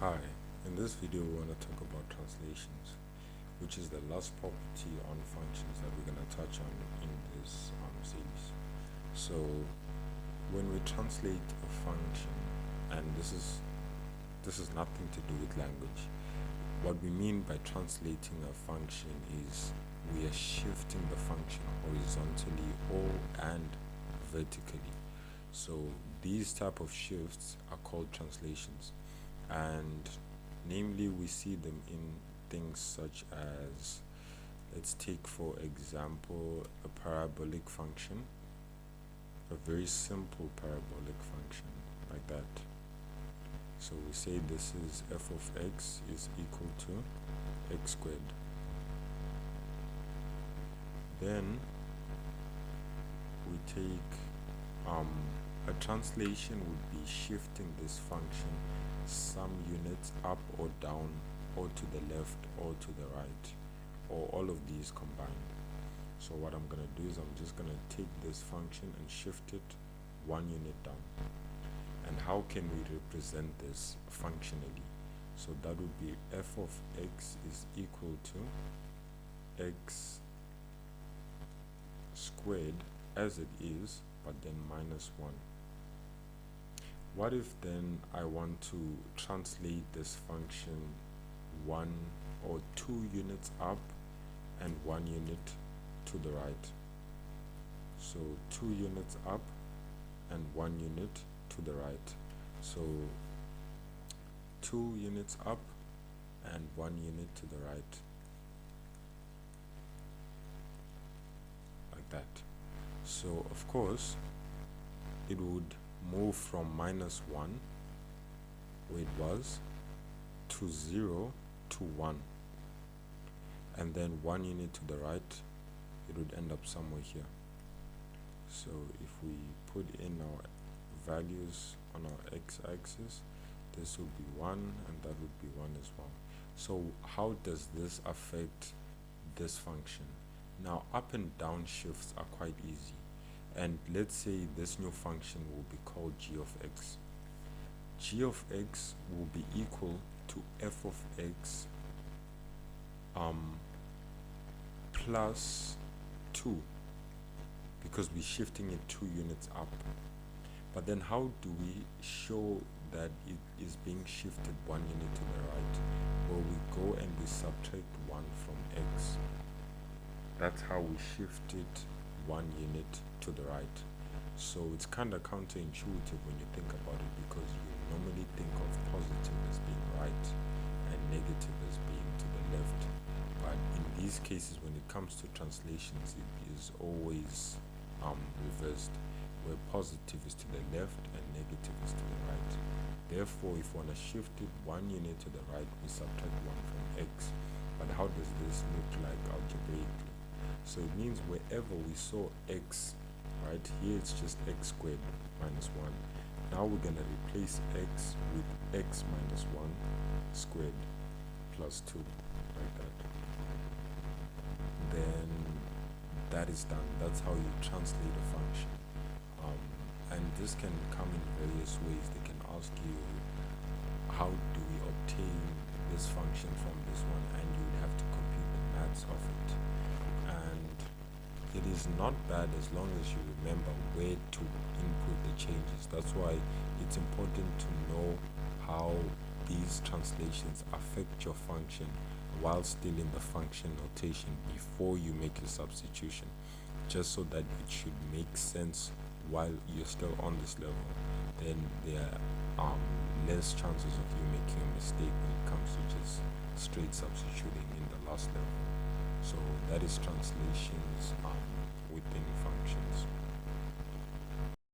Hi, in this video we want to talk about translations, which is the last property on functions that we're going to touch on in this series. So when we translate a function, and this is nothing to do with language, what we mean by translating a function is we are shifting the function horizontally and vertically. So these type of shifts are called translations, and namely we see them in things such as, let's take for example a parabolic function, a very simple parabolic function like that. So we say this is f of x is equal to x squared. Then we take a translation would be shifting this function some units up or down, or to the left or to the right, or all of these combined. So what I'm going to do is I'm just going to take this function and shift it 1 unit down. And how can we represent this functionally? So that would be f of x is equal to x squared as it is, but then minus 1. What if then I want to translate this function 1 or 2 units up and 1 unit to the right? So 2 units up and 1 unit to the right. So 2 units up and 1 unit to the right, like that. So of course it would move from minus 1, where it was, to 0 to 1, and then 1 unit to the right, it would end up somewhere here. So if we put in our values on our x-axis, this would be 1 and that would be 1 as well. So how does this affect this function? Now up and down shifts are quite easy, and let's say this new function will be called g of x. G of x will be equal to f of x plus 2, because we're shifting it 2 units up. But then how do we show that it is being shifted 1 unit to the right? Well, we go and we subtract 1 from x. That's how we shift it 1 unit to the right. So it's kind of counterintuitive when you think about it, because you normally think of positive as being right and negative as being to the left. But in these cases, when it comes to translations, it is always reversed, where positive is to the left and negative is to the right. Therefore, if we want to shift it 1 unit to the right, we subtract 1 from x. But how does this look like algebraically? So it means wherever we saw x, right here it's just x squared minus 1. Now we're going to replace x with x minus 1 squared plus 2, like that. Then that is done. That's how you translate a function. And this can come in various ways. They can ask you, how do we obtain this function from this one, and you would have to compute the maths of it. And it is not bad as long as you remember where to input the changes. That's why it's important to know how these translations affect your function while still in the function notation before you make a substitution, just so that it should make sense while you're still on this level. Then there are less chances of you making a mistake when it comes to just straight substituting in the last level. So that is translations within functions.